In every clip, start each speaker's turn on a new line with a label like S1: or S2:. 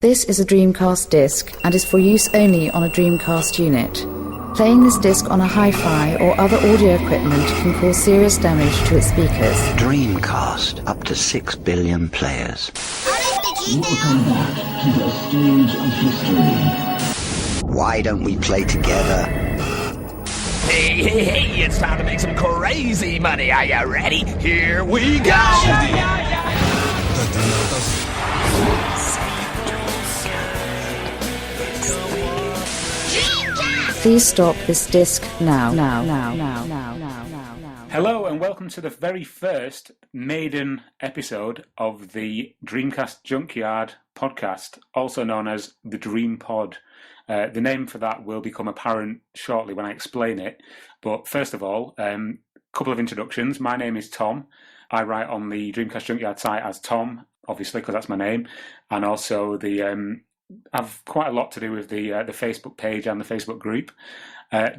S1: This is a Dreamcast disc and is for use only on a Dreamcast unit. Playing this disc on a hi-fi or other audio equipment can cause serious damage to its speakers.
S2: Dreamcast, up to 6 billion players.
S3: Welcome back to the stage of history.
S2: Why don't we play together?
S4: Hey, it's time to make some crazy money. Are you ready? Here we go!
S1: Please stop this disc now.
S5: Hello and welcome to the very first maiden episode of the Dreamcast Junkyard podcast, also known as the DreamPod. The name for that will become apparent shortly when I explain it. But first of all, a couple of introductions. My name is Tom. I write on the Dreamcast Junkyard site as Tom, obviously, because that's my name. And also I've quite a lot to do with the Facebook page and the Facebook group.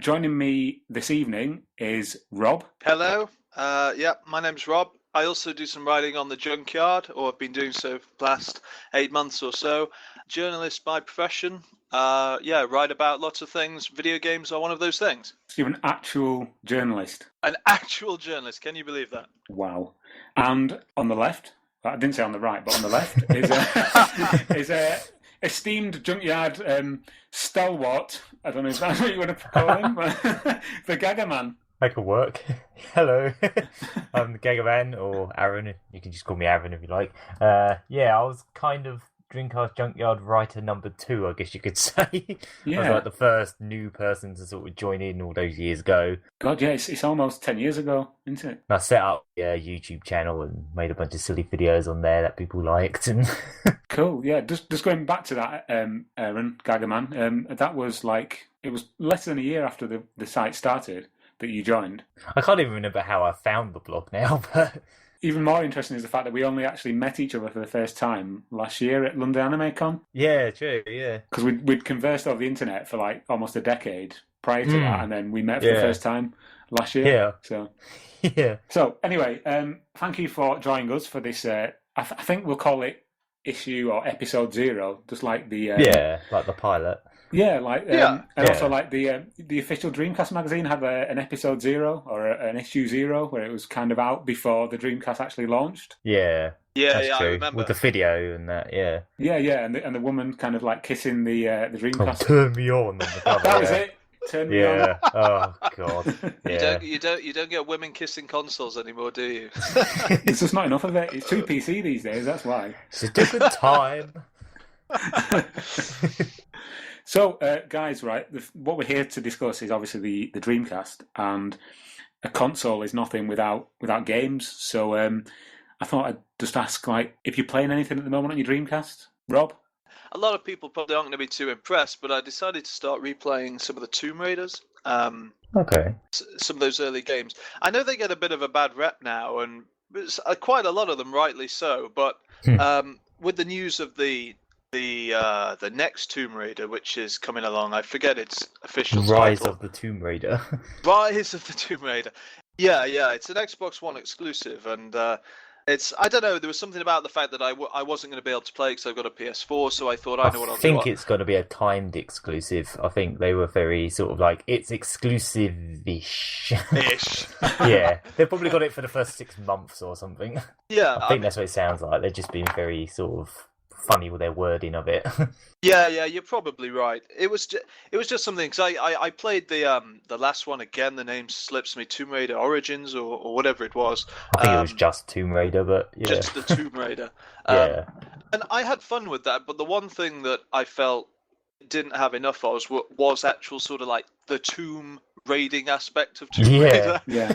S5: Joining me this evening is Rob.
S6: Hello. My name's Rob. I also do some writing on the Junkyard, or I've been doing so for the last 8 months or so. Journalist by profession. Write about lots of things. Video games are one of those things.
S5: So you're an actual journalist.
S6: An actual journalist. Can you believe that?
S5: Wow. And on the left, I didn't say on the right, but on the left is a esteemed junkyard stalwart. I don't know if that's what you want to call him, but the Gagaman.
S7: That could work. Hello, I'm the Gagaman, or Aaron. You can just call me Aaron if you like. I was kind of Dreamcast Junkyard writer number 2, I guess you could say.
S5: Yeah.
S7: I was like the first new person to sort of join in all those years ago.
S5: God, yeah, it's almost 10 years ago, isn't it?
S7: And I set up a YouTube channel and made a bunch of silly videos on there that people liked. And
S5: Cool, yeah. Just going back to that, Aaron Gagaman, that was it was less than a year after the site started that you joined.
S7: I can't even remember how I found the blog now, but
S5: even more interesting is the fact that we only actually met each other for the first time last year at London Anime Con.
S7: Yeah, true, yeah.
S5: Because we'd conversed over the internet for almost a decade prior to that, and then we met for the first time last year.
S7: Yeah.
S5: So,
S7: yeah.
S5: So anyway, thank you for joining us for this. I think we'll call it issue or episode 0, just like the
S7: like the pilot.
S5: Yeah, also like the official Dreamcast magazine had an episode 0 or an issue 0 where it was kind of out before the Dreamcast actually launched.
S7: Yeah,
S6: that's
S7: true.
S6: I remember
S7: with the video and that. Yeah,
S5: and the woman kind of kissing the Dreamcast.
S7: Turn me on the cover.
S5: That was it. Turn me on.
S7: Oh god. Yeah.
S6: You don't get women kissing consoles anymore, do you?
S5: It's just not enough of it. It's too PC these days. That's why.
S7: It's a different time.
S5: So, guys, right, what we're here to discuss is obviously the Dreamcast, and a console is nothing without games. So I thought I'd just ask, if you're playing anything at the moment on your Dreamcast, Rob?
S6: A lot of people probably aren't going to be too impressed, but I decided to start replaying some of the Tomb Raiders.
S7: Okay.
S6: Some of those early games. I know they get a bit of a bad rep now, and quite a lot of them rightly so, but with the news of the next Tomb Raider, which is coming along, I forget its official
S7: Rise
S6: title.
S7: of the Tomb Raider.
S6: Rise of the Tomb Raider. Yeah, it's an Xbox One exclusive, and I don't know, there was something about the fact that I wasn't going to be able to play because I've got a PS4, so I thought I know what I'll do.
S7: I think it's going to be a timed exclusive. I think they were very sort of it's exclusive-ish. Yeah, they've probably got it for the first 6 months or something.
S6: Yeah.
S7: I think that's what it sounds like. They're just being very sort of funny with their wording of it.
S6: Yeah, you're probably right. It was just something, because I played the last one again. The name slips me, Tomb Raider Origins or whatever it was.
S7: I think it was just Tomb Raider, but yeah.
S6: Just the Tomb Raider.
S7: Yeah.
S6: And I had fun with that, but the one thing that I felt didn't have enough of was actual sort of the tomb raiding aspect of Tomb Raider.
S5: Yeah.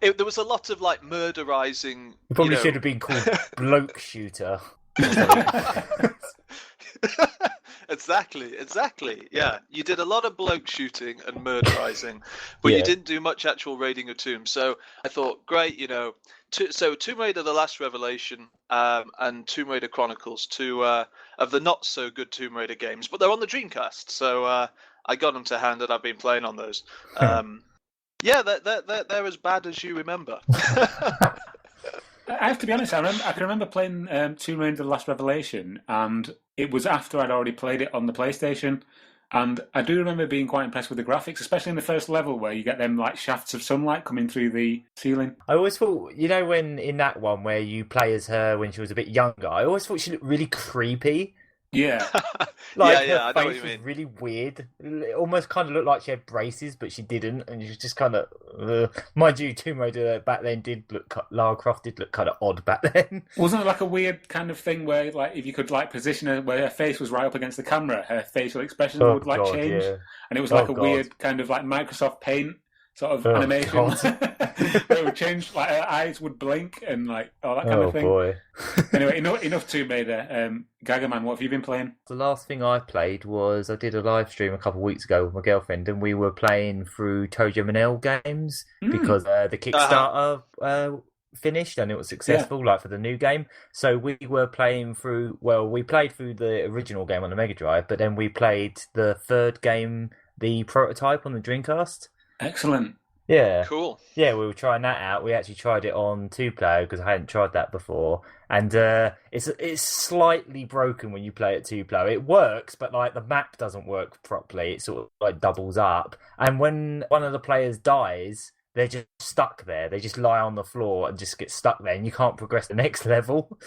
S6: There was a lot of murderizing.
S7: You probably should have been called Bloke Shooter.
S6: Exactly. Yeah, you did a lot of bloke shooting and murderizing, but you didn't do much actual raiding of tombs. So I thought, great, so Tomb Raider: The Last Revelation and Tomb Raider Chronicles, two of the not so good Tomb Raider games, but they're on the Dreamcast, so I got them to hand, and I've been playing on those. They're as bad as you remember.
S5: I have to be honest, I can remember playing Tomb Raider: The Last Revelation, and it was after I'd already played it on the PlayStation. And I do remember being quite impressed with the graphics, especially in the first level where you get them like shafts of sunlight coming through the ceiling.
S7: I always thought, when in that one where you play as her when she was a bit younger, I always thought she looked really creepy.
S5: Yeah.
S7: Like
S6: yeah,
S7: her
S6: I know what
S7: face
S6: you
S7: was
S6: mean.
S7: really weird. It almost kind of looked like she had braces, but she didn't, and she was just kind of. Mind you, Tomb Raider back then Lara Croft did look kind of odd back then.
S5: Wasn't it like a weird kind of thing where, like, if you could like position her where her face was right up against the camera, her facial expressions would like
S7: God,
S5: change,
S7: yeah.
S5: and it was like a
S7: God.
S5: weird kind of like Microsoft Paint sort of
S7: Oh,
S5: animation.
S7: God.
S5: It would change, like her eyes would blink and like all that kind of thing.
S7: Boy.
S5: Anyway, enough Tomb Raider. Gagaman, what have you been playing?
S7: The last thing I played was I did a live stream a couple of weeks ago with my girlfriend, and we were playing through Tojo Manel games because the Kickstarter finished and it was successful, like for the new game. So we were playing through. Well, we played through the original game on the Mega Drive, but then we played the third game, the prototype on the Dreamcast.
S5: Excellent.
S7: Yeah.
S6: Cool.
S7: Yeah, we were trying that out. We actually tried it on 2-player because I hadn't tried that before. And it's slightly broken when you play it 2-player. It works, but like the map doesn't work properly. It sort of like doubles up. And when one of the players dies, they're just stuck there. They just lie on the floor and just get stuck there, and you can't progress the next level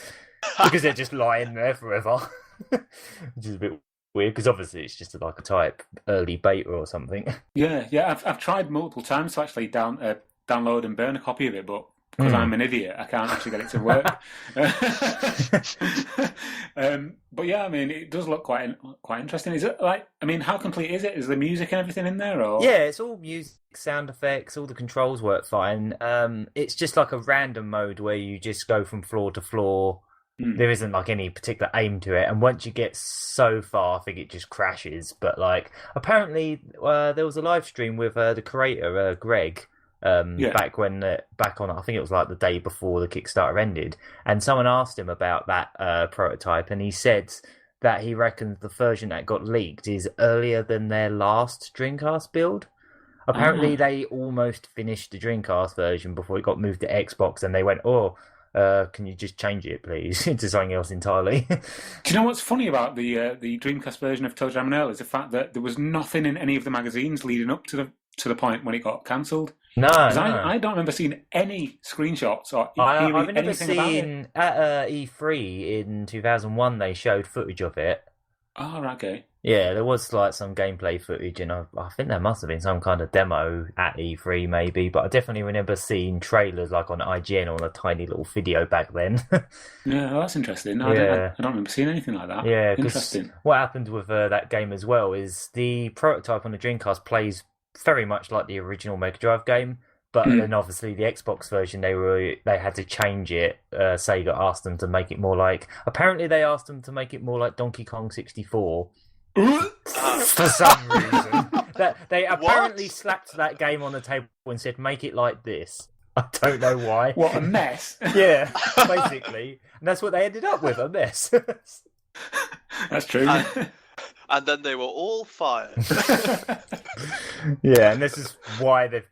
S7: because they're just lying there forever. Which is a bit weird because obviously it's just like a type early beta or something.
S5: Yeah. I've tried multiple times to actually download and burn a copy of it, but because I'm an idiot, I can't actually get it to work. But yeah, I mean, it does look quite interesting. Is it like? I mean, how complete is it? Is the music and everything in there? Or
S7: yeah, it's all music, sound effects, all the controls work fine. It's just like a random mode where you just go from floor to floor. There isn't like any particular aim to it, and once you get so far, I think it just crashes. But like, apparently, there was a live stream with the creator Greg back on I think it was like the day before the Kickstarter ended, and someone asked him about that prototype, and he said that he reckons the version that got leaked is earlier than their last Dreamcast build. Apparently, they almost finished the Dreamcast version before it got moved to Xbox, and they went, can you just change it, please, into something else entirely?
S5: Do you know what's funny about the Dreamcast version of Toe Jam and Earl is the fact that there was nothing in any of the magazines leading up to the point when it got cancelled.
S7: No.
S5: I don't remember seeing any screenshots or hearing
S7: I've never
S5: anything about it.
S7: seen at E3 in 2001. They showed footage of it.
S5: Oh, right, okay.
S7: Yeah, there was like some gameplay footage, and I think there must have been some kind of demo at E3 maybe, but I definitely remember seeing trailers like on IGN on a tiny little video back then.
S5: Yeah, well, that's interesting.
S7: Yeah.
S5: I don't remember seeing anything like that.
S7: Yeah, 'cause
S5: interesting.
S7: what happened with that game as well is the prototype on the Dreamcast plays very much like the original Mega Drive game, but then obviously the Xbox version they had to change it. Sega asked them to make it more like. Apparently, they asked them to make it more like Donkey Kong 64. For some reason, that they apparently slapped that game on the table and said, "Make it like this." I don't know why.
S5: What a mess!
S7: Yeah, basically, and that's what they ended up with—a mess.
S5: That's true.
S6: And then they were all fired.
S7: Yeah, and this is why they've,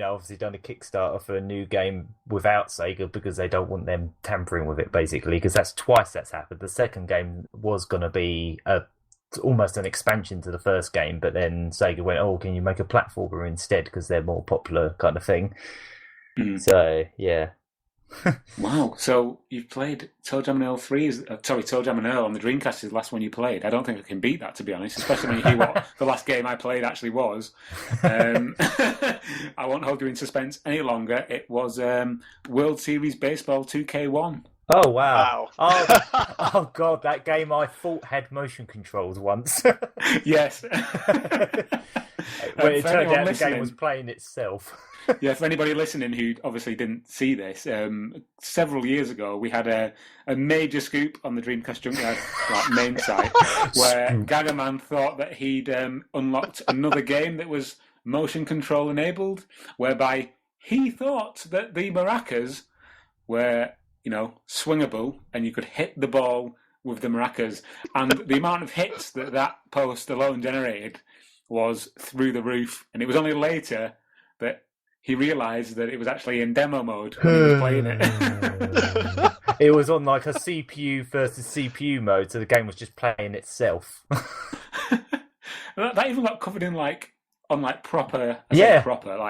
S7: obviously done a Kickstarter for a new game without Sega, because they don't want them tampering with it, basically, because that's twice that's happened. The second game was going to be almost an expansion to the first game, but then Sega went, can you make a platformer instead, because they're more popular kind of thing. So, yeah.
S5: Wow, so you've played Toe Jam and Earl 3, Toe Jam and Earl on the Dreamcast is the last one you played. I don't think I can beat that, to be honest, especially when you hear what the last game I played actually was. I won't hold you in suspense any longer. It was World Series Baseball 2K1.
S7: Oh, wow. Oh, God, that game I thought had motion controls once.
S5: Yes.
S7: When it turned out the game was playing itself.
S5: Yeah, for anybody listening who obviously didn't see this, several years ago we had a major scoop on the Dreamcast Junkyard main site where Gagaman thought that he'd unlocked another game that was motion control enabled, whereby he thought that the maracas were, swingable and you could hit the ball with the maracas, and the amount of hits that post alone generated was through the roof. And it was only later that he realised that it was actually in demo mode when he was playing it.
S7: It was on like a CPU versus CPU mode, so the game was just playing itself.
S5: That even got covered in on proper,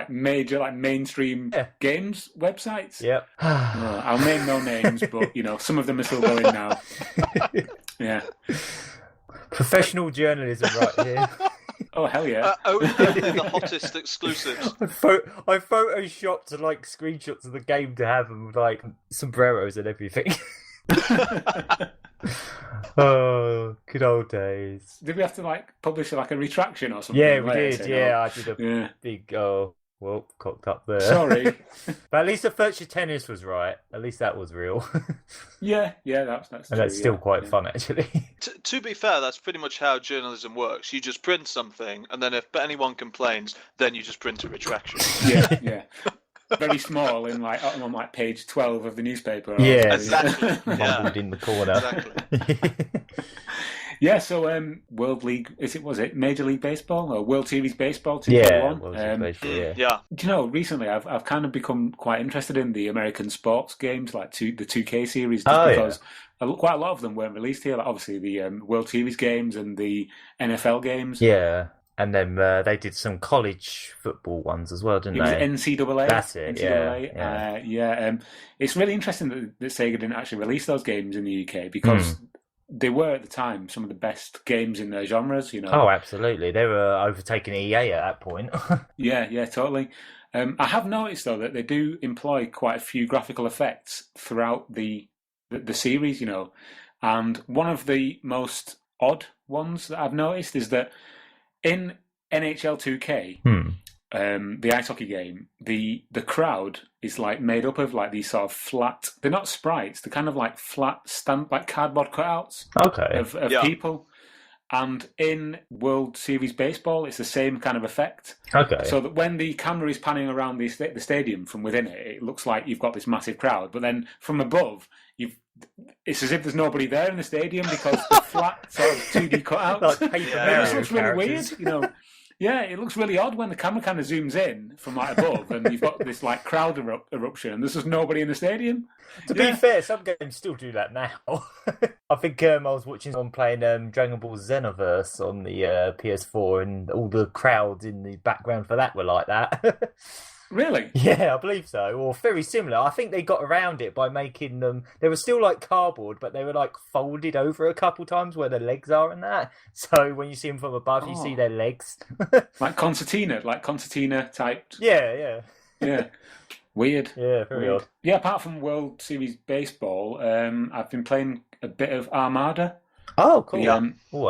S5: major, mainstream games websites.
S7: Yep.
S5: I'll name no names, but some of them are still going now. Yeah.
S7: Professional journalism right here.
S5: Oh, hell yeah.
S6: Only the hottest exclusives.
S7: I photoshopped screenshots of the game to have them with sombreros and everything. Oh, good old days.
S5: Did we have to publish a retraction or something?
S7: Yeah, we did. Yeah, I did a big cocked up there.
S5: Sorry.
S7: But at least the Virtua Tennis was right. At least that was real.
S5: Yeah, that's true.
S7: And that's still quite fun, actually.
S6: To be fair, that's pretty much how journalism works. You just print something, and then if anyone complains, then you just print a retraction.
S5: Yeah. Very small on page 12 of the newspaper.
S7: Yeah,
S6: exactly.
S7: Mumbled in the corner.
S6: Exactly.
S5: Yeah, so World League, was it Major League Baseball or World Series Baseball 2001?
S7: World Series Baseball,
S6: Yeah.
S5: Do you know, recently I've kind of become quite interested in the American sports games, the 2K series, because quite a lot of them weren't released here. Obviously, the World Series games and the NFL games.
S7: Yeah. And then they did some college football ones as well, didn't they?
S5: It was NCAA.
S7: That's it,
S5: NCAA. Yeah. It's really interesting that Sega didn't actually release those games in the UK because they were, at the time, some of the best games in their genres, Oh,
S7: absolutely. They were overtaking EA at that point.
S5: Yeah, totally. I have noticed, though, that they do employ quite a few graphical effects throughout the series, And one of the most odd ones that I've noticed is that in NHL 2K, the ice hockey game, the crowd is made up of these sort of flat. They're not sprites. They're kind of flat cardboard cutouts.
S7: Okay.
S5: Of people. And in World Series Baseball, it's the same kind of effect.
S7: Okay.
S5: So that when the camera is panning around the stadium from within it, it looks like you've got this massive crowd. But then from above, it's as if there's nobody there in the stadium because the flat sort of 2D cutouts. It looks really weird, Yeah, it looks really odd when the camera kind of zooms in from above and you've got this crowd eruption and there's just nobody in the stadium.
S7: To be fair, some games still do that now. I think I was watching someone playing Dragon Ball Xenoverse on the PS4 and all the crowds in the background for that were like that.
S5: Really?
S7: Yeah, I believe so. Or very similar. I think they got around it by making them... They were still cardboard, but they were folded over a couple times where the legs are and that. So when you see them from above, you see their legs.
S5: Like concertina typed.
S7: Yeah.
S5: Yeah. Weird.
S7: Yeah, very odd.
S5: Yeah, apart from World Series Baseball, I've been playing a bit of Armada.
S7: Oh, cool.
S5: I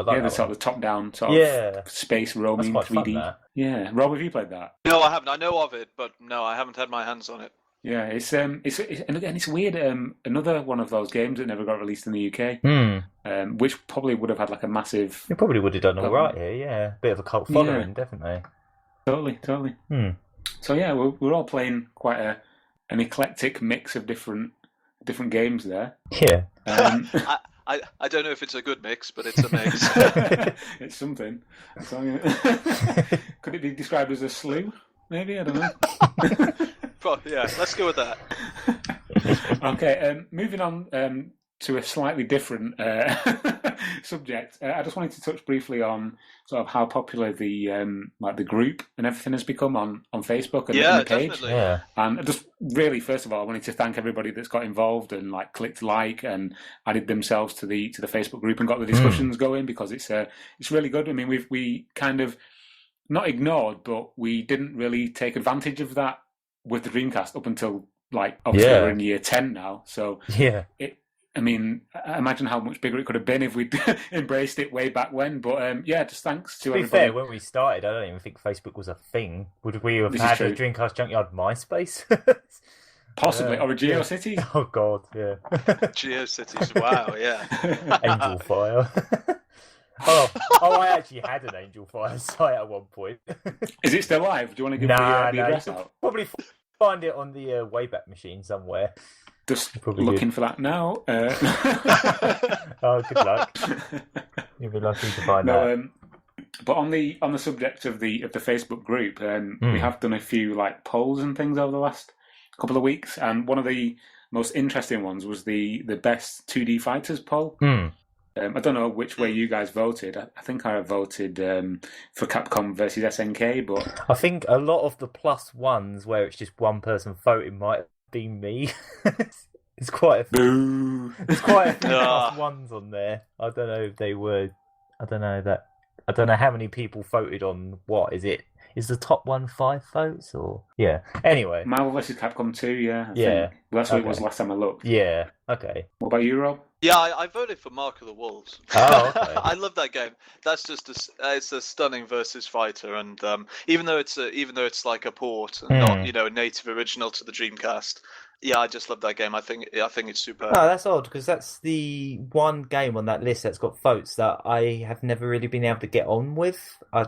S7: like
S5: the sort of top-down sort of space roaming 3D.
S7: Fun,
S5: yeah, Rob, have you played that?
S6: No, I haven't. I know of it, but no, I haven't had my hands on it.
S5: Yeah, it's and again, it's weird. Another one of those games that never got released in the UK, which probably would have had a massive.
S7: It probably would have done all right here. Yeah, bit of a cult following, definitely.
S5: Totally. So yeah, we're all playing quite an eclectic mix of different games there.
S7: Yeah.
S6: I don't know if it's a good mix, but it's a mix.
S5: It's something. Could it be described as a slew? Maybe, I don't know.
S6: Yeah, let's go with that.
S5: Okay, moving on to a slightly different subject. I just wanted to touch briefly on sort of how popular the the group and everything has become on Facebook and the page.
S6: Definitely.
S7: Yeah.
S5: And just really, first of all, I wanted to thank everybody that's got involved and clicked and added themselves to the Facebook group and got the discussions going, because it's really good. I mean, we kind of not ignored, but we didn't really take advantage of that with the Dreamcast up until obviously we're in year 10 now. So I mean, I imagine how much bigger it could have been if we'd embraced it way back when. But just thanks to everybody.
S7: To be fair, when we started, I don't even think Facebook was a thing. Would we have had a Dreamcast Junkyard MySpace?
S5: Possibly, or a GeoCities.
S7: Oh God, yeah.
S6: GeoCities, wow, yeah.
S7: Angel Fire. I actually had an Angel Fire site at one point.
S5: Is it still live? Do you want to give the address out?
S7: Probably find it on the Wayback Machine somewhere.
S5: Just looking for that now.
S7: Oh, good luck. You'll be lucky to find that.
S5: But on the subject of the Facebook group, we have done a few like polls and things over the last couple of weeks, and one of the most interesting ones was the best 2D fighters poll. I don't know which way you guys voted. I think I voted for Capcom versus SNK, but
S7: I think a lot of the plus ones where it's just one person voting might have been me. It's quite a few, there's quite a few plus ones on there. I don't know if they were. I don't know how many people voted on what. Is the top one 5 votes or Anyway,
S5: Marvel vs. Capcom 2, I think.
S7: Well,
S5: that's what it was last time I looked.
S7: Yeah. Okay.
S5: What about you, Rob?
S6: Yeah, I voted for Mark of the Wolves.
S7: Oh, okay.
S6: I love that game. That's just it's a stunning versus fighter, and even though it's like a port and not a native original to the Dreamcast. Yeah, I just love that game. I think it's superb.
S7: Oh, that's odd because that's the one game on that list that's got votes that I have never really been able to get on with. I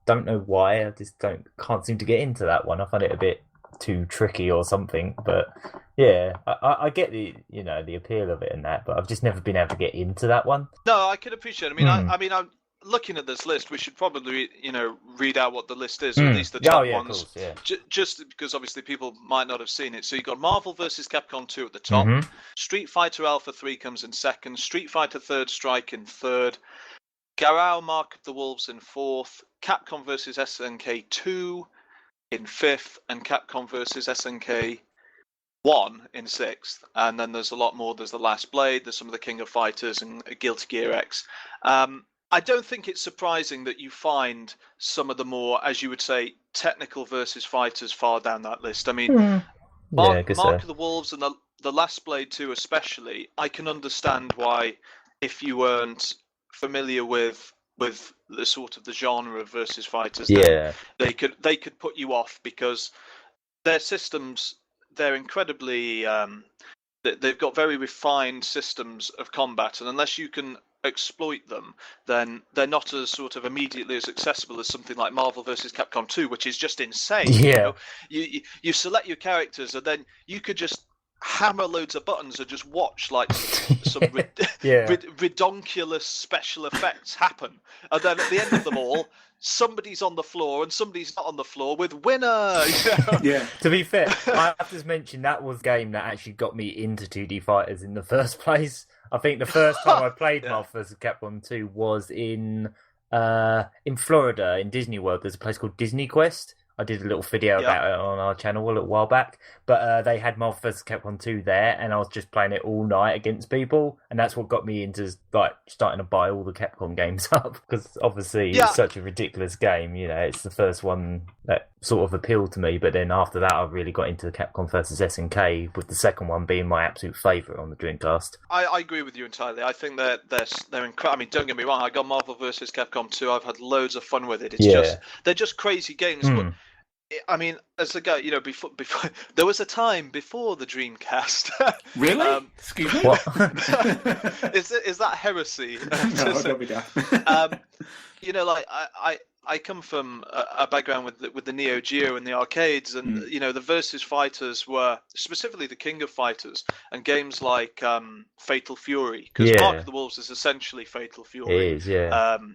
S7: don't know why. I just can't seem to get into that one. I find it a bit too tricky or something. But yeah, I get the the appeal of it and that, but I've just never been able to get into that one.
S6: No, I can appreciate it. I'm looking at this list. We should probably read out what the list is, or at least the top ones. Of course, yeah. Just because obviously people might not have seen it. So you've got Marvel vs. Capcom 2 at the top. Street Fighter Alpha 3 comes in second. Street Fighter Third Strike in third. Garou Mark of the Wolves in fourth. Capcom vs. SNK 2 in fifth, and Capcom vs. SNK 1 in sixth. And then there's a lot more. There's The Last Blade, there's some of the King of Fighters and Guilty Gear X. I don't think it's surprising that you find some of the more, as you would say, technical versus fighters far down that list. I mean, Mark of the Wolves and the Last Blade 2 especially, I can understand why, if you weren't familiar with the sort of the genre of versus fighters, they could put you off because their systems, they're incredibly they've got very refined systems of combat, and unless you can exploit them, then they're not as sort of immediately as accessible as something like Marvel vs. Capcom 2, which is just insane. You select your characters and then you could just hammer loads of buttons and just watch like some redonkulous special effects happen, and then at the end of them all, somebody's on the floor and somebody's not on the floor with winner.
S7: To be fair, I have to mention that was a game that actually got me into 2D fighters in the first place. I think the first time I played Marvel vs. Capcom 2 was in Florida in Disney World. There's a place called Disney Quest. I did a little video about it on our channel a little while back, but they had Marvel vs. Capcom 2 there, and I was just playing it all night against people, and that's what got me into like starting to buy all the Capcom games up, because obviously it's such a ridiculous game. It's the first one that sort of appealed to me, but then after that I really got into Capcom vs. SNK, with the second one being my absolute favourite on the Dreamcast.
S6: I agree with you entirely. I think they're incredible. I mean, don't get me wrong, I got Marvel vs. Capcom 2, I've had loads of fun with it. They're just crazy games, but I mean, as a guy, before there was a time before the Dreamcast.
S5: Really? Excuse me.
S7: What?
S6: Is that heresy?
S5: No, don't be daft.
S6: I come from a background with the Neo Geo and the arcades, and the versus fighters were specifically the King of Fighters and games like Fatal Fury, because Mark of the Wolves is essentially Fatal Fury.
S7: It is,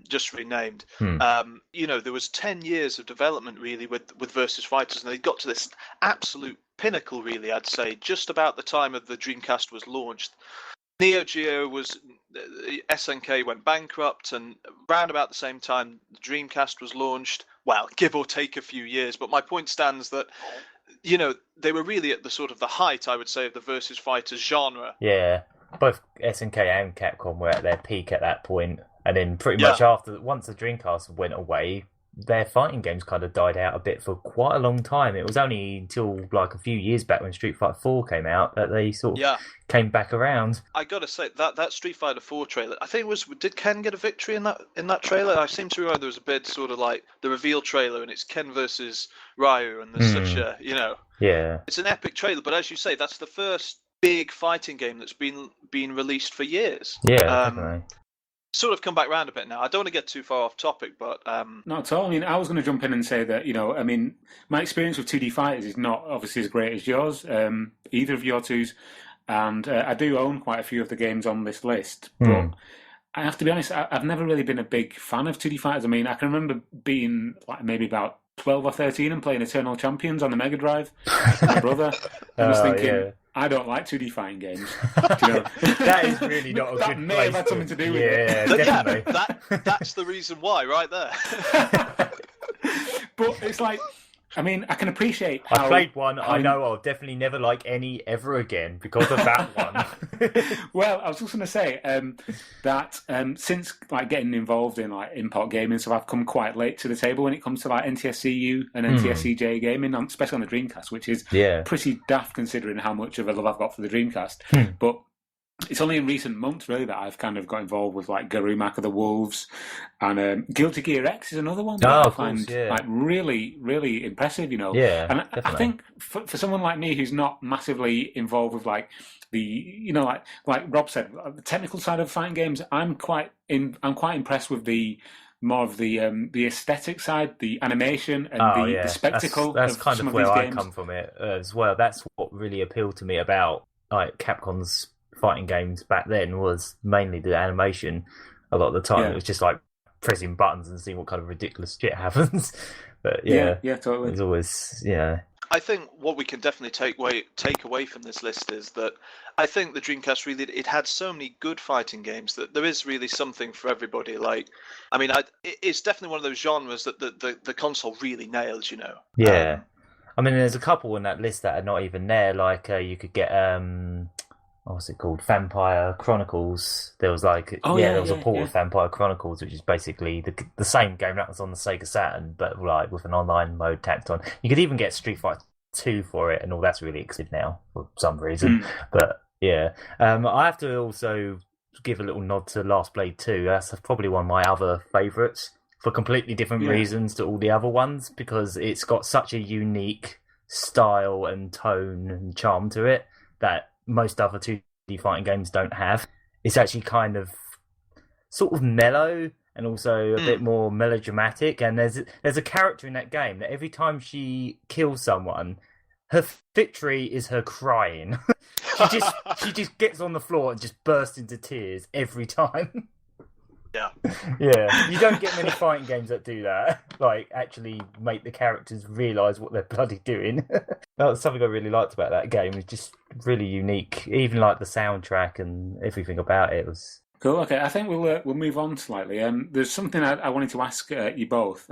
S6: just renamed. There was 10 years of development really with versus fighters, and they got to this absolute pinnacle, really, I'd say, just about the time of the Dreamcast was launched. Neo Geo SNK went bankrupt, and around about the same time the Dreamcast was launched. Well, give or take a few years, but my point stands that they were really at the sort of the height, I would say, of the versus fighters genre.
S7: Yeah, both SNK and Capcom were at their peak at that point, and then pretty much once the Dreamcast went away, their fighting games kind of died out a bit for quite a long time. It was only until like a few years back when Street Fighter 4 came out that they sort of came back around.
S6: I gotta say that Street Fighter 4 trailer, I think did Ken get a victory in that trailer? I seem to remember there was a bit sort of like the reveal trailer, and it's Ken versus Ryu, and there's such a it's an epic trailer. But as you say, that's the first big fighting game that's been released for years.
S7: Definitely.
S6: Sort of come back round a bit now. I don't want to get too far off topic, but
S5: not at all. I mean, I was going to jump in and say that my experience with 2D fighters is not obviously as great as yours, either of your twos, and I do own quite a few of the games on this list. But I have to be honest, I've never really been a big fan of 2D fighters. I mean, I can remember being like maybe about 12 or 13 and playing Eternal Champions on the Mega Drive with my brother. I was thinking, I don't like 2D fighting games. Do you know?
S7: That is really not a
S5: that
S7: good
S5: may
S7: place
S5: have had something to do with
S7: it.
S5: it.
S7: Yeah, definitely.
S6: That's the reason why, right there.
S5: But it's like, I mean, I can appreciate how...
S7: I played one, I know I'll definitely never like any ever again because of that one.
S5: Well, I was just going to say that since like getting involved in like import gaming, so I've come quite late to the table when it comes to like NTSCU and NTSCJ gaming, especially on the Dreamcast, which is pretty daft considering how much of a love I've got for the Dreamcast. But it's only in recent months, really, that I've kind of got involved with like Garurumaka of the Wolves, and Guilty Gear X is another one that I find like really, really impressive. You know, and I think for someone like me who's not massively involved with like the like Rob said, the technical side of fighting games, I'm quite impressed with the more of the aesthetic side, the animation, and the spectacle.
S7: That's
S5: of
S7: kind
S5: some
S7: of
S5: of
S7: where
S5: these
S7: I
S5: games.
S7: come from it as well. That's what really appealed to me about like Capcom's fighting games back then, was mainly the animation. A lot of the time it was just like pressing buttons and seeing what kind of ridiculous shit happens. But
S5: yeah, totally.
S7: It's always
S6: I think what we can definitely take away from this list is that I think the Dreamcast really, it had so many good fighting games that there is really something for everybody. Like, I mean, it's definitely one of those genres that the console really nails, you know.
S7: Yeah. I mean, there's a couple on that list that are not even there. Like, you could get what's it called? Vampire Chronicles. There was like there was a port of Vampire Chronicles, which is basically the same game that was on the Sega Saturn, but like with an online mode tacked on. You could even get Street Fighter 2 for it, and all that's really expensive now for some reason. But I have to also give a little nod to Last Blade 2. That's probably one of my other favourites for completely different reasons to all the other ones, because it's got such a unique style and tone and charm to it that most other 2D fighting games don't have. It's actually kind of sort of mellow and also a bit more melodramatic. And there's a character in that game that every time she kills someone, her victory is her crying. she just gets on the floor and just bursts into tears every time. Yeah. You don't get many fighting games that do that. Like, actually make the characters realise what they're bloody doing. That was something I really liked about that game. It was just really unique. Even like the soundtrack and everything about it was
S5: cool. Okay, I think we'll move on slightly. There's something I wanted to ask you both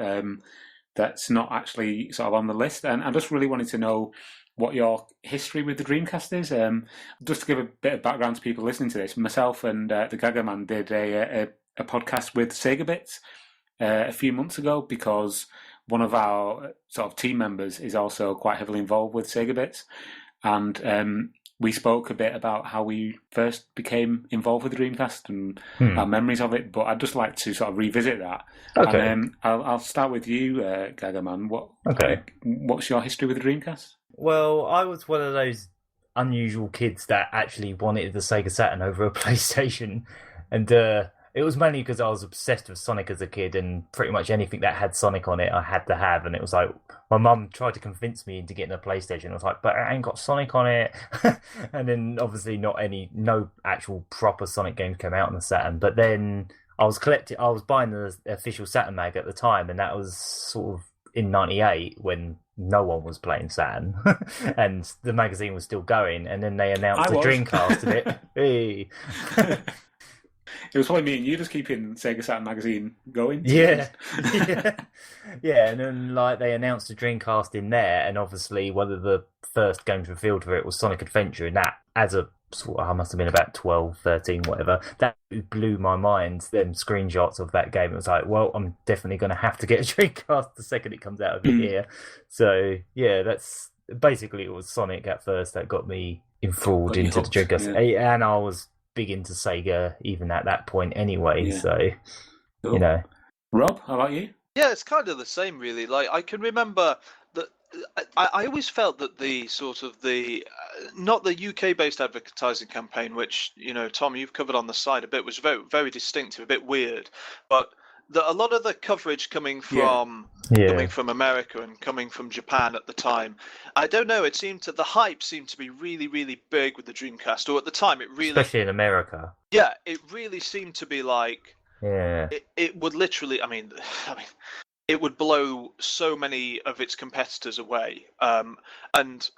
S5: that's not actually sort of on the list, and I just really wanted to know what your history with the Dreamcast is. Just to give a bit of background to people listening to this, myself and the Gagaman did a podcast with Sega Bits a few months ago, because one of our sort of team members is also quite heavily involved with Sega Bits, and we spoke a bit about how we first became involved with the Dreamcast and our memories of it. But I'd just like to sort of revisit that.
S7: Okay.
S5: And I'll start with you, Gagaman. What's your history with the Dreamcast?
S7: Well, I was one of those unusual kids that actually wanted the Sega Saturn over a PlayStation, and it was mainly because I was obsessed with Sonic as a kid, and pretty much anything that had Sonic on it I had to have. And it was like, my mum tried to convince me into getting a PlayStation. I was like, but it ain't got Sonic on it. And then obviously no actual proper Sonic games came out on the Saturn. But then I was buying the official Saturn mag at the time, and that was sort of in '98 when no one was playing Saturn and the magazine was still going. And then they announced the Dreamcast of it. Hey.
S5: It was probably me and you just keeping Sega Saturn magazine going.
S7: Yeah. And then like they announced the Dreamcast in there, and obviously one of the first games revealed for it was Sonic Adventure, and that, as a I must have been about 12, 13, whatever, that blew my mind. Them screenshots of that game, it was like, well, I'm definitely going to have to get a Dreamcast the second it comes out of here. So yeah, that's basically, it was Sonic at first that got me enthralled into the Dreamcast, and I was big into Sega even at that point anyway. So
S5: cool.
S7: You know.
S5: Rob, how about you?
S6: Yeah, it's kind of the same really. Like, I can remember that I always felt that the sort of not the UK based advertising campaign, which, you know, Tom, you've covered on the side a bit, was very, very distinctive, a bit weird, but a lot of the coverage coming from America and coming from Japan at the time, I don't know. It seemed the hype seemed to be really, really big with the Dreamcast, or at the time it really,
S7: especially in America.
S6: Yeah, it really seemed to be like, it would literally. I mean, it would blow so many of its competitors away, and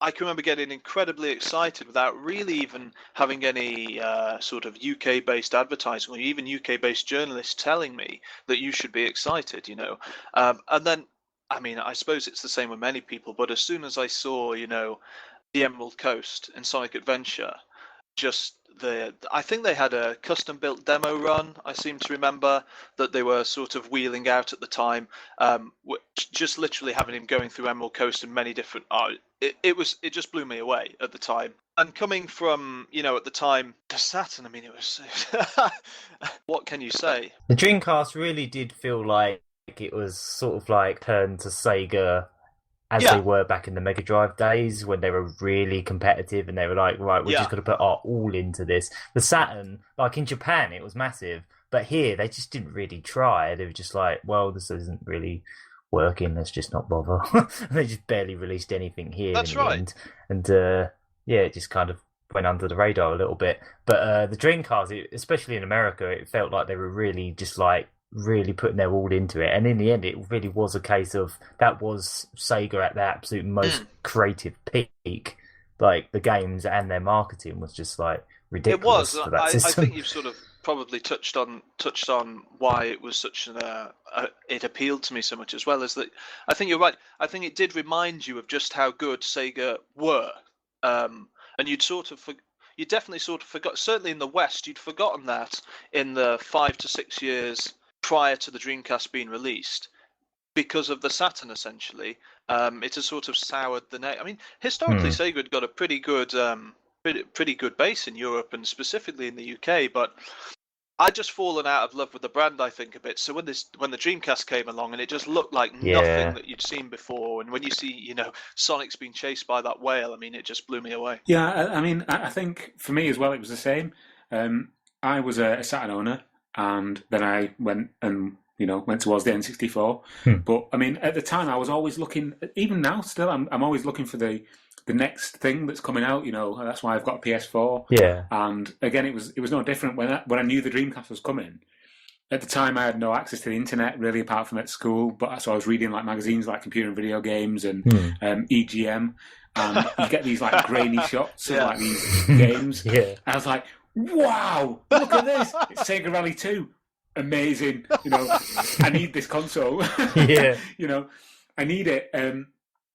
S6: I can remember getting incredibly excited without really even having any sort of UK-based advertising or even UK-based journalists telling me that you should be excited, you know. And then, I mean, I suppose it's the same with many people, but as soon as I saw, you know, the Emerald Coast in Sonic Adventure, I think they had a custom-built demo run, I seem to remember, that they were sort of wheeling out at the time, just literally having him going through Emerald Coast in many different... It just blew me away at the time. And coming from, you know, at the time, the Saturn, I mean, it was... what can you say?
S7: The Dreamcast really did feel like it was sort of like turned to Sega as they were back in the Mega Drive days when they were really competitive and they were like, right, we're just going to put our all into this. The Saturn, like in Japan, it was massive. But here, they just didn't really try. They were just like, well, this isn't really working. Let's just not bother. And they just barely released anything here.
S6: That's right.
S7: And it just kind of went under the radar a little bit. But the Dreamcast, especially in America, it felt like they were really just like, really putting their all into it, and in the end it really was a case of that was Sega at their absolute most creative peak. Like the games and their marketing was just like ridiculous.
S6: It was. I think you've sort of probably touched on why it was such it appealed to me so much, as well as that. I think you're right. I think it did remind you of just how good Sega were, and you definitely sort of forgot. Certainly in the West, you'd forgotten that in the 5 to 6 years prior to the Dreamcast being released, because of the Saturn, essentially. It has sort of soured the name. I mean, historically, Sega had got a pretty good base in Europe and specifically in the UK, but I'd just fallen out of love with the brand, I think, a bit. So when the Dreamcast came along and it just looked like nothing that you'd seen before, and when you see, you know, Sonic's being chased by that whale, I mean, it just blew me away.
S5: Yeah, I mean, I think for me as well, it was the same. I was a Saturn owner, and then I went towards the N64. But I mean, at the time, I was always looking. Even now, still, I'm always looking for the next thing that's coming out. You know, that's why I've got a PS4.
S7: Yeah.
S5: And again, it was no different when I knew the Dreamcast was coming. At the time, I had no access to the internet really, apart from at school. But so I was reading like magazines like Computer and Video Games and EGM, and you get these like grainy shots of like these games. Yeah. I was like, wow, look at this! It's Sega Rally 2. Amazing, you know. I need this console.
S7: Yeah,
S5: you know, I need it.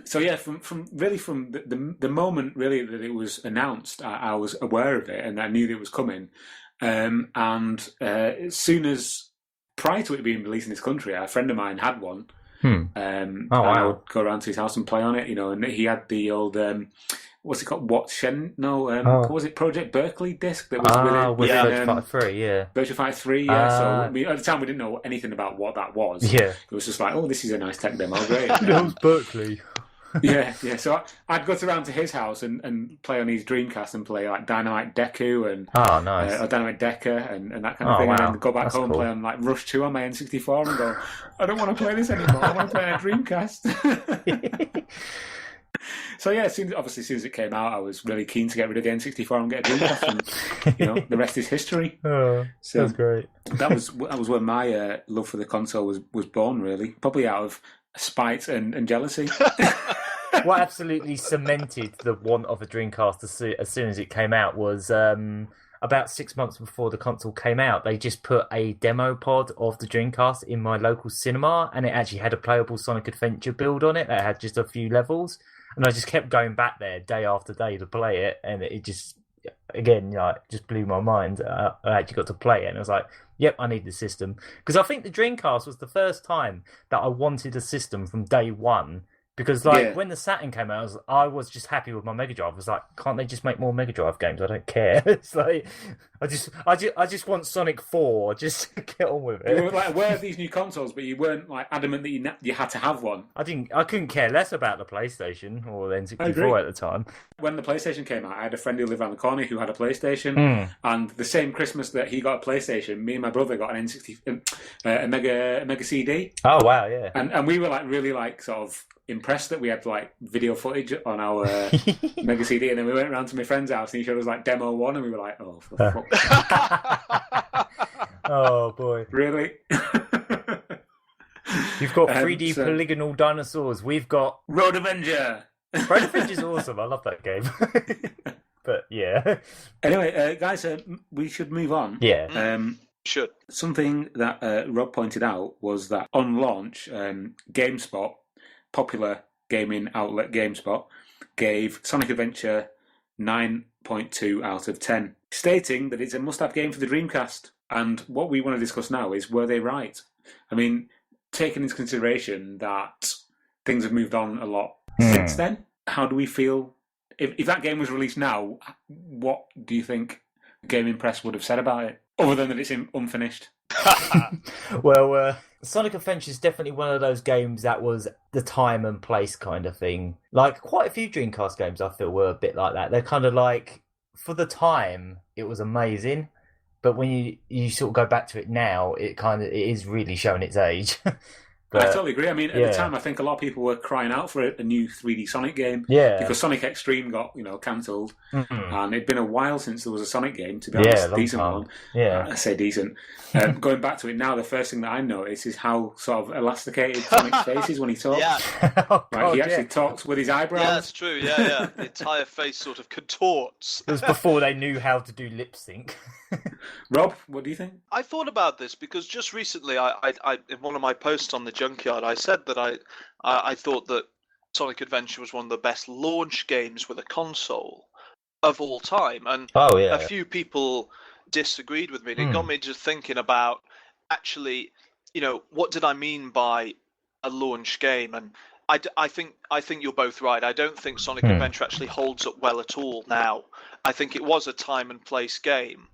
S5: So yeah, from the moment really that it was announced, I was aware of it and I knew that it was coming. And as soon as prior to it being released in this country, a friend of mine had one.
S7: Wow.
S5: I would go around to his house and play on it, you know. And he had the old. What's it called? What was it? Project Berkeley disc that was with
S7: Virtua Fighter 3, yeah.
S5: Virtua Fighter 3, yeah. So I mean, at the time we didn't know anything about what that was.
S7: Yeah.
S5: It was just like, oh, this is a nice tech demo, great.
S7: It was Berkeley.
S5: yeah. So I'd go around to his house and play on his Dreamcast and play like Dynamite Deku and
S7: nice.
S5: Or Dynamite Decker and that kind of thing.
S7: Wow.
S5: And then go back home and play on like Rush 2 on my N64 and go, I don't want to play this anymore. I want to play on a Dreamcast. So yeah, as soon as it came out, I was really keen to get rid of the N64 and get a Dreamcast, and you know, the rest is history.
S7: So that's great.
S5: That was where my love for the console was born, really, probably out of spite and jealousy.
S7: What absolutely cemented the want of a Dreamcast as soon as it came out was about 6 months before the console came out, they just put a demo pod of the Dreamcast in my local cinema, and it actually had a playable Sonic Adventure build on it that had just a few levels. And I just kept going back there day after day to play it, and it just, again, just blew my mind. I actually got to play it, and I was like, yep, I need the system. Because I think the Dreamcast was the first time that I wanted a system from day one, Because when the Saturn came out, I was just happy with my Mega Drive. I was like, can't they just make more Mega Drive games? I don't care. It's like I just want Sonic 4. Just get on with it.
S5: You were like aware of these new consoles, but you weren't like adamant that you had to have one.
S7: I couldn't care less about the PlayStation or the N64 at the time.
S5: When the PlayStation came out, I had a friend who lived around the corner who had a PlayStation, and the same Christmas that he got a PlayStation, me and my brother got an N60, a Mega CD.
S7: Oh wow, yeah.
S5: And we were like really like sort of impressed that we had like video footage on our Mega CD, and then we went around to my friend's house and he showed us like demo 1, and we were like, oh, for fuck's sake.
S7: Oh boy,
S5: really?
S7: You've got 3D polygonal dinosaurs. We've got
S5: Road Avenger.
S7: Road Avenger's awesome. I love that game. But yeah.
S5: Anyway, guys, we should move on.
S7: Yeah.
S6: Should.
S5: Something that Rob pointed out was that on launch, GameSpot, popular gaming outlet GameSpot, gave Sonic Adventure 9.2 out of 10, stating that it's a must-have game for the Dreamcast. And what we want to discuss now is, were they right? I mean, taking into consideration that things have moved on a lot since then, how do we feel? If that game was released now, what do you think the gaming press would have said about it, other than that it's unfinished?
S7: Well, Sonic Adventure is definitely one of those games that was the time and place kind of thing. Like, quite a few Dreamcast games I feel were a bit like that. They're kind of like, for the time, it was amazing, but when you sort of go back to it now, it is really showing its age. But,
S5: I totally agree. I mean, at the time, I think a lot of people were crying out for a new 3D Sonic game.
S7: Yeah.
S5: Because Sonic Extreme got, cancelled. Mm-hmm. And it'd been a while since there was a Sonic game, to be honest. Decent one.
S7: Yeah.
S5: I say decent. Going back to it now, the first thing that I notice is how sort of elasticated Sonic's face is when he talks.
S6: Yeah.
S5: He actually talks with his eyebrows.
S6: Yeah, that's true. Yeah. The entire face sort of contorts.
S7: It was before they knew how to do lip sync.
S5: Rob, what do you think?
S6: I thought about this because just recently, I in one of my posts on the Junkyard, I said that I thought that Sonic Adventure was one of the best launch games with a console of all time, and a few people disagreed with me. And it got me just thinking about actually, what did I mean by a launch game? And I think you're both right. I don't think Sonic Adventure actually holds up well at all now. I think it was a time and place game.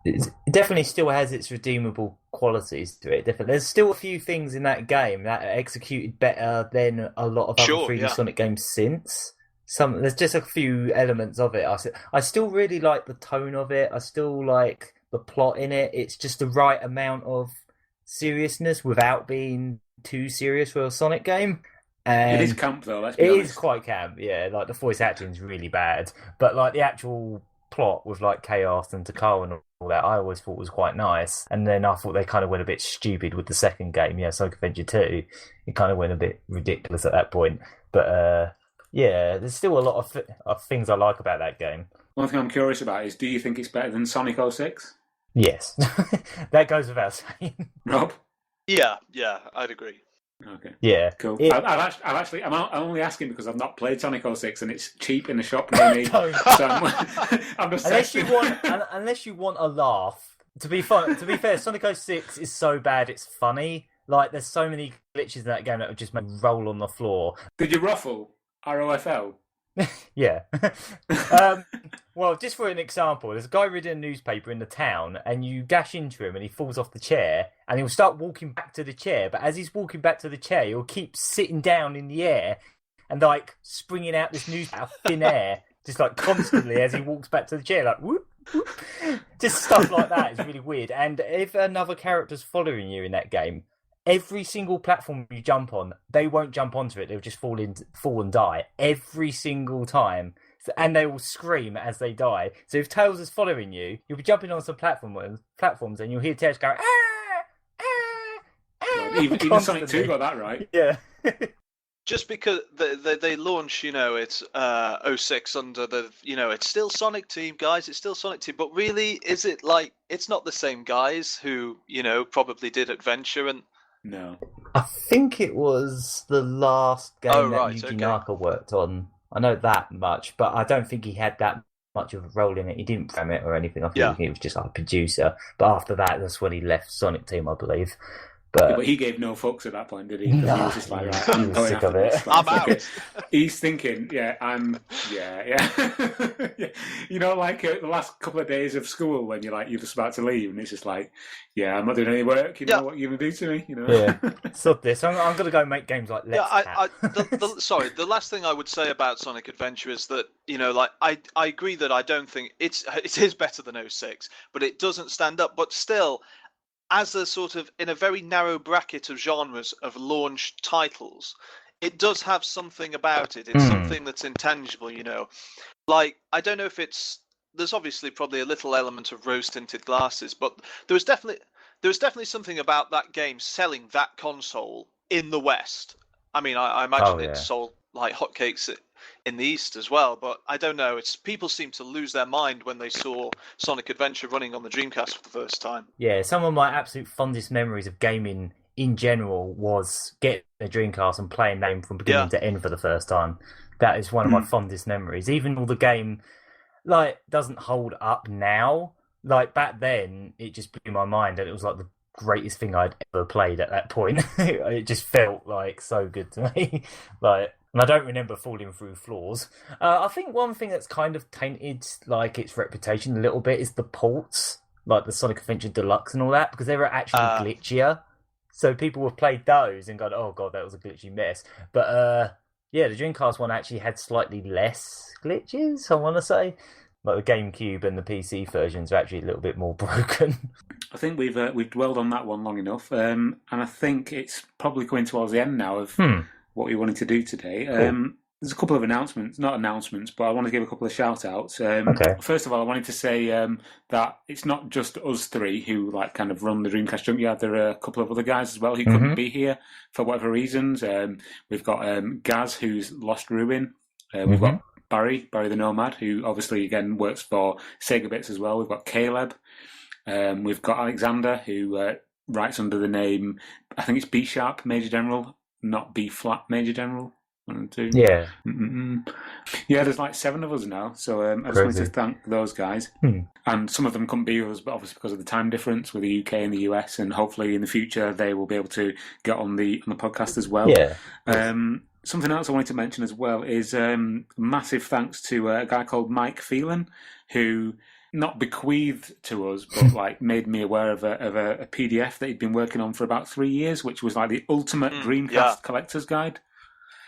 S7: It definitely still has its redeemable qualities to it. Definitely, there's still a few things in that game that are executed better than a lot of other 3D Sonic games since. There's just a few elements of it. I still really like the tone of it. I still like the plot in it. It's just the right amount of seriousness without being too serious for a Sonic game. And
S5: it is camp, though. Let's be honest.
S7: It is quite camp, yeah. Like, the voice acting is really bad, but like the actual plot with like Chaos and Takao and all that, I always thought was quite nice. And then I thought they kind of went a bit stupid with the second game, Sonic Adventure 2. It kind of went a bit ridiculous at that point. But there's still a lot of things I like about that game.
S5: One thing I'm curious about is, do you think it's better than Sonic 06?
S7: Yes, that goes without saying.
S5: Rob?
S6: Yeah, I'd agree.
S5: Okay.
S7: Yeah.
S5: Cool. I'm only asking because I've not played Sonic 06 and it's cheap in the shop near me. So I'm just
S7: unless you want a laugh. To be fair, Sonic 06 is so bad it's funny. Like, there's so many glitches in that game that would just make you roll on the floor.
S5: Did you ruffle? ROFL?
S7: Yeah. Well, just for an example, there's a guy reading a newspaper in the town and you dash into him and he falls off the chair and he'll start walking back to the chair, but as he's walking back to the chair, he'll keep sitting down in the air and like springing out this newspaper out of thin air, just like constantly as he walks back to the chair, like whoop, whoop. Just stuff like that is really weird. And if another character's following you in that game, every single platform you jump on, they won't jump onto it. They'll just fall and die every single time. And they will scream as they die. So if Tails is following you, you'll be jumping on some platforms and you'll hear Tails go,
S5: Even Sonic 2 got that right.
S7: Yeah.
S6: Just because they launch, it's 06 under the, it's still Sonic Team, guys. It's still Sonic Team. But really, is it like, it's not the same guys who, probably did Adventure and...
S5: No.
S7: I think it was the last game that Yuji Naka worked on. I know that much, but I don't think he had that much of a role in it. He didn't program it or anything. I think he was just like a producer. But after that, that's when he left Sonic Team, I believe.
S5: But he gave no fucks at that point, did he?
S7: No,
S5: He was just like, right, I'm going
S7: sick
S5: after
S7: of it.
S5: this.
S6: I'm out.
S5: Okay. He's thinking, yeah. Yeah. You know, like the last couple of days of school when you're just about to leave, and it's just like, yeah, I'm not doing any work. You know what you're going to do to me? You know?
S7: Yeah. Stop this. I'm going to go make games like Let's
S6: Sorry, the last thing I would say about Sonic Adventure is that, you know, like I agree that I don't think it is better than 06, but it doesn't stand up. But still, as a sort of in a very narrow bracket of genres of launch titles, it does have something about it. It's something that's intangible, you know. Like, I don't know if there's obviously probably a little element of rose-tinted glasses, but there was definitely something about that game selling that console in the West. I mean, I imagine it sold like hotcakes in the East as well, but I don't know. People seem to lose their mind when they saw Sonic Adventure running on the Dreamcast for the first time.
S7: Yeah, some of my absolute fondest memories of gaming in general was getting a Dreamcast and playing that game from beginning to end for the first time. That is one of my fondest memories. Even though the game doesn't hold up now, like back then it just blew my mind, and it was like the greatest thing I'd ever played at that point. It just felt like so good to me. And I don't remember falling through floors. I think one thing that's kind of tainted like its reputation a little bit is the ports, like the Sonic Adventure Deluxe and all that, because they were actually glitchier. So people have played those and gone, oh god, that was a glitchy mess. But the Dreamcast one actually had slightly less glitches, I want to say. Like the GameCube and the PC versions are actually a little bit more broken.
S5: I think we've dwelled on that one long enough, and I think it's probably coming towards the end now of what we wanted to do today. Cool. There's a couple of not announcements, but I want to give a couple of shout-outs. Okay. First of all, I wanted to say that it's not just us three who kind of run the Dreamcast Junkyard. There are a couple of other guys as well who couldn't be here for whatever reasons. We've got Gaz, who's lost Ruin. We've got Barry the Nomad, who obviously, again, works for Sega Bits as well. We've got Caleb. We've got Alexander, who writes under the name, I think it's B-sharp Major General, not B-flat Major General. 1 and 2. Yeah. Yeah, there's 7 of us now, so I just wanted to thank those guys. And some of them couldn't be with us, but obviously because of the time difference with the UK and the US, and hopefully in the future they will be able to get on the podcast as well. Yeah. Something else I wanted to mention as well is massive thanks to a guy called Mike Phelan, who not bequeathed to us, but made me aware of a PDF that he'd been working on for about 3 years, which was the ultimate Dreamcast collector's guide.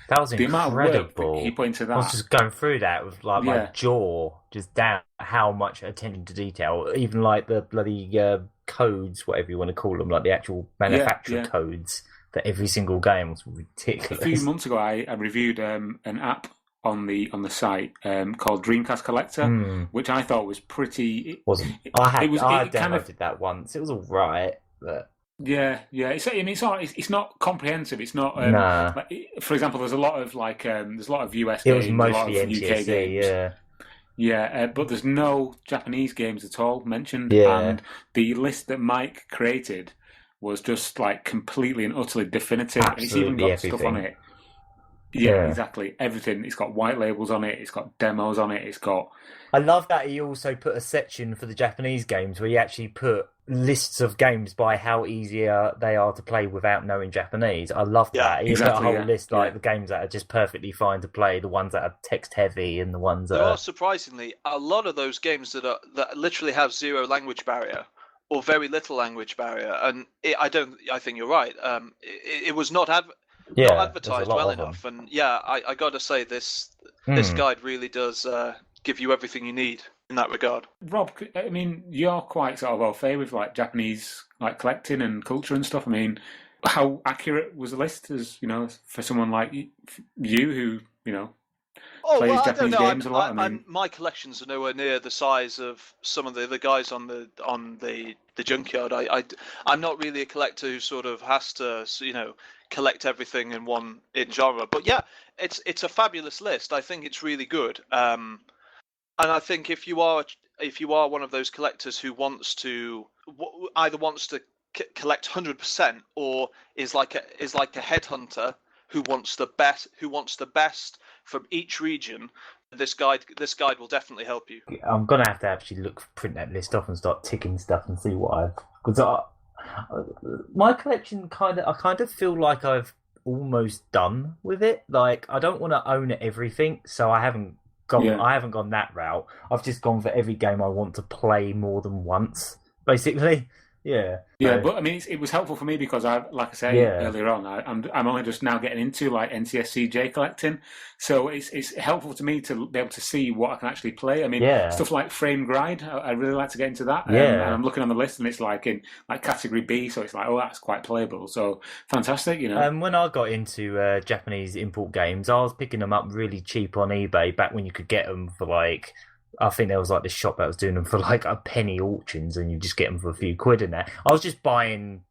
S7: That was
S5: the
S7: incredible.
S5: Amount of work that he put into that.
S7: I was just going through that with my jaw just down. How much attention to detail, even the bloody codes, whatever you want to call them, like the actual manufacturer codes for every single game was ridiculous.
S5: A few months ago, I reviewed an app on the site called Dreamcast Collector, which I thought was pretty.
S7: I downloaded that once. It was all right, but.
S5: Yeah. It's not comprehensive. It's not. For example, there's a lot of there's a lot of US games, a lot of UK games. Yeah, but there's no Japanese games at all mentioned. Yeah. And the list that Mike created was just completely and utterly definitive.
S7: Absolutely,
S5: it's even got
S7: everything.
S5: Stuff on it. Yeah, exactly. Everything. It's got white labels on it. It's got demos on it. It's got.
S7: I love that he also put a section for the Japanese games where he actually put lists of games by how easier they are to play without knowing Japanese. I love that. He put a whole list the games that are just perfectly fine to play, the ones that are text heavy, and the ones that
S6: are surprisingly a lot of those games that literally have zero language barrier or very little language barrier, and I think you're right. It was not not advertised well enough, and I got to say this guide really does give you everything you need in that regard.
S5: Rob, I mean, you're quite sort of au fait with Japanese collecting and culture and stuff. I mean, how accurate was the list, as for someone like you who plays Japanese games a lot?
S6: My collections are nowhere near the size of some of the other guys on the junkyard. I'm not really a collector who sort of has to collect everything in genre. But it's a fabulous list. I think it's really good. And I think if you are one of those collectors who wants to collect 100% or is like a headhunter who wants the best from each region, this guide will definitely help you.
S7: I'm gonna have to actually print that list off and start ticking stuff and see what I've. Because My collection I kind of feel like I've almost done with it. Like, I don't want to own everything, so I haven't gone that route. I've just gone for every game I want to play more than once, basically. Yeah.
S5: Yeah, but I mean, it was helpful for me because like I said earlier on, I'm only just now getting into like NCSCJ collecting, so it's helpful to me to be able to see what I can actually play. I mean, stuff like Frame Grind, I really like to get into that. And I'm looking on the list, and it's like in like category B, so it's like, oh, that's quite playable. So fantastic, you know.
S7: When I got into Japanese import games, I was picking them up really cheap on eBay back when you could get them for like. I think there was like this shop that was doing them for like a penny auctions, and you just get them for a few quid in there. I was just buying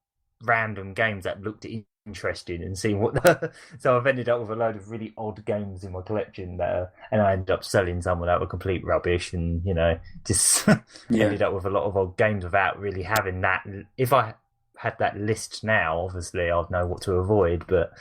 S7: random games that looked interesting and seeing what. So I've ended up with a load of really odd games in my collection and I ended up selling some that were complete rubbish, and just ended up with a lot of odd games without really having that. If I had that list now, obviously I'd know what to avoid, but.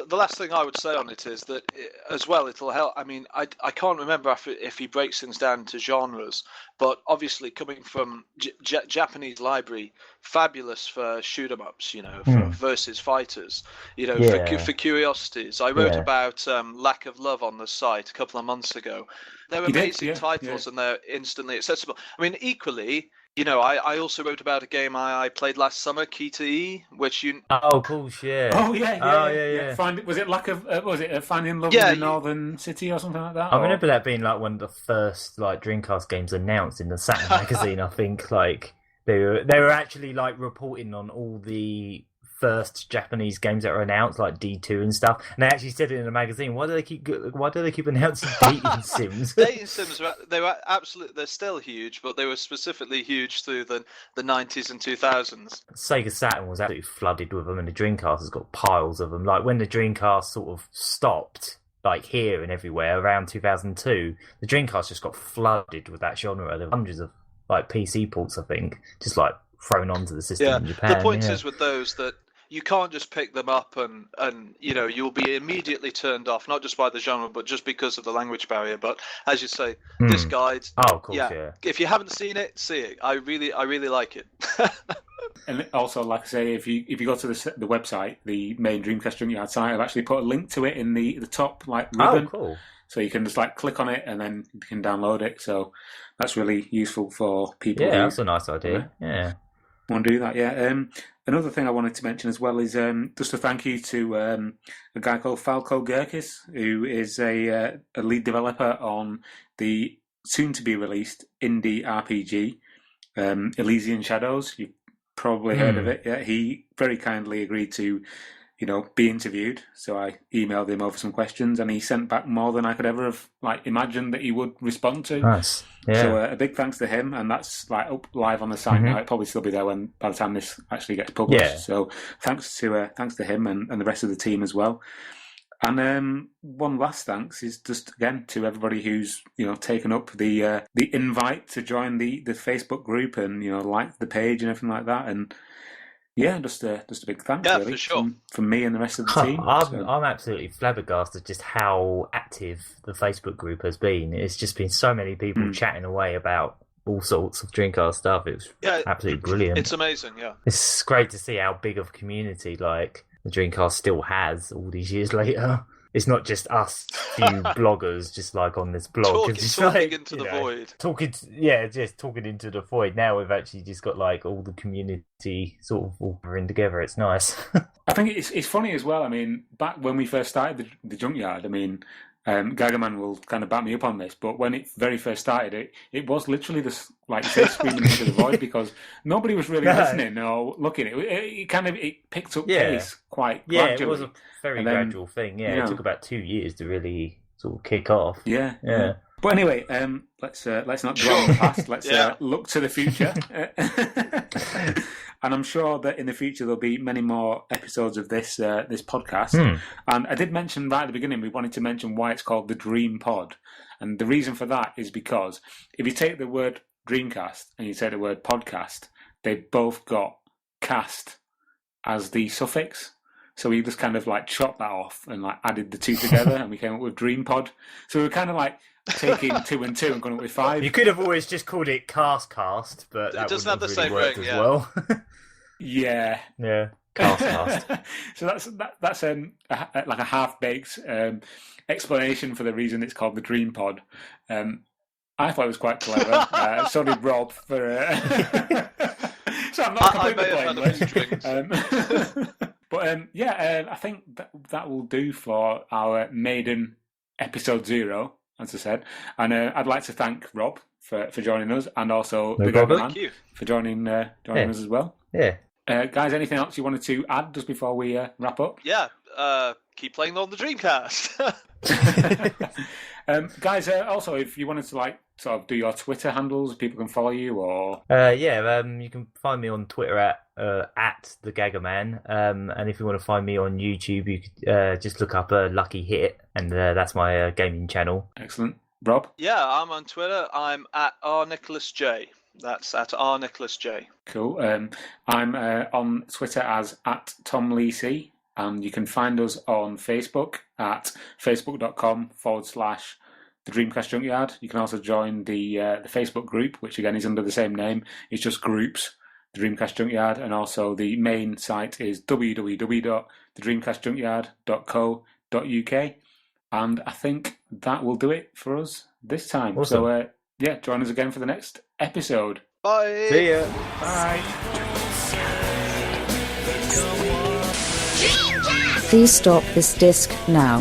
S6: The last thing I would say on it is that, as well, it'll help. I mean, I can't remember if he breaks things down into genres, but obviously coming from Japanese library, fabulous for shoot 'em ups, for versus fighters, for curiosities. I wrote about Lack of Love on the site a couple of months ago. They're amazing titles and they're instantly accessible. I mean, equally. I also wrote about a game I played last summer, Key to E, which you.
S7: Oh, cool! Yeah.
S5: Oh yeah. Was it Lack of? Was it Finding Love in the Northern City or something like that?
S7: I remember that being like one of the first like Dreamcast games announced in the Saturn magazine. I think like they were actually like reporting on all the first Japanese games that were announced, like D2 and stuff, and they actually said it in the magazine. Why do they keep announcing dating sims?
S6: Dating sims, they're still huge, but they were specifically huge through the 90s and 2000s.
S7: Sega Saturn was absolutely flooded with them, and the Dreamcast has got piles of them. Like when the Dreamcast sort of stopped, like here and everywhere around 2002, the Dreamcast just got flooded with that genre. There were hundreds of like PC ports, I think, just like thrown onto the system in Japan.
S6: The point is with those that you can't just pick them up and you'll be immediately turned off, not just by the genre, but just because of the language barrier. But as you say, this guide,
S7: of course,
S6: if you haven't seen it, see it. I really like it.
S5: And also, like I say, if you go to the website, the main Dreamcast Junkyard site, I've actually put a link to it in the top like ribbon.
S7: Oh, cool.
S5: So you can just like click on it and then you can download it. So that's really useful for people.
S7: Yeah, that's a nice idea. Yeah.
S5: Want to do that, yeah. Another thing I wanted to mention as well is just a thank you to a guy called Falco Gurkis, who is a lead developer on the soon-to-be-released indie RPG, Elysian Shadows. You've probably heard of it. Yeah, he very kindly agreed to, be interviewed. So I emailed him over some questions, and he sent back more than I could ever have imagined that he would respond to.
S7: Nice. Yeah.
S5: So a big thanks to him, and that's up live on the site now. It'll probably still be there by the time this actually gets published. Yeah. So thanks to him and the rest of the team as well. And one last thanks is just again to everybody who's taken up the invite to join the Facebook group and like the page and everything like that. And yeah, just a big thanks really,
S6: for sure.
S5: from me and the rest of the team.
S7: I'm absolutely flabbergasted just how active the Facebook group has been. It's just been so many people chatting away about all sorts of Dreamcast stuff. It's absolutely brilliant.
S6: It's amazing, yeah.
S7: It's great to see how big of a community like the Dreamcast still has all these years later. It's not just us few bloggers just like on this blog.
S6: Talking into the void.
S7: Just talking into the void. Now we've actually just got like all the community sort of all in together. It's nice.
S5: I think it's funny as well. I mean, back when we first started the Junkyard, I mean, Gagaman will kind of back me up on this, but when it very first started, it was literally just like screaming into the void because nobody was really listening or looking. It picked up pace quite gradually.
S7: Yeah, it was a very gradual thing. Yeah, it took about 2 years to really sort of kick off.
S5: Yeah. But anyway, let's not dwell on the past. Let's look to the future. And I'm sure that in the future there'll be many more episodes of this podcast. And I did mention right at the beginning we wanted to mention why it's called the DreamPod. And the reason for that is because if you take the word Dreamcast and you take the word podcast, they've both got cast as the suffix. So we just kind of like chopped that off and like added the two together and we came up with DreamPod. So we were kind of like taking 2 and 2 and going up with 5.
S7: You could have always just called it Cast, but that
S6: it doesn't have the
S7: really
S6: same
S7: worked
S6: ring,
S7: as well.
S5: Yeah.
S7: Yeah. Cast.
S5: So that's like a half-baked explanation for the reason it's called the DreamPod. I thought it was quite clever. So did Rob. So I'm not completely blameless. But I think that will do for our maiden episode 0, as I said. And I'd like to thank Rob for joining us, and also the Gagaman for joining us as well.
S7: Yeah.
S5: Guys, anything else you wanted to add just before we wrap up?
S6: Yeah, keep playing on the Dreamcast.
S5: Guys, also, if you wanted to sort of do your Twitter handles, people can follow you, or
S7: you can find me on Twitter at the Gagaman, and if you want to find me on YouTube, you could just look up Lucky Hit, and that's my gaming channel.
S5: Excellent. Rob?
S6: Yeah, I'm on Twitter. I'm at rnicholasj. That's at rnicholasj.
S5: Cool. I'm on Twitter as at TomLeeC, and you can find us on Facebook at facebook.com/the Dreamcast Junkyard. You can also join the Facebook group, which again is under the same name. It's just groups, the Dreamcast Junkyard, and also the main site is www.thedreamcastjunkyard.co.uk. And I think that will do it for us this time.
S7: Awesome.
S5: So, join us again for the next episode.
S6: Bye.
S7: See ya.
S5: Bye.
S1: Please stop this disc now.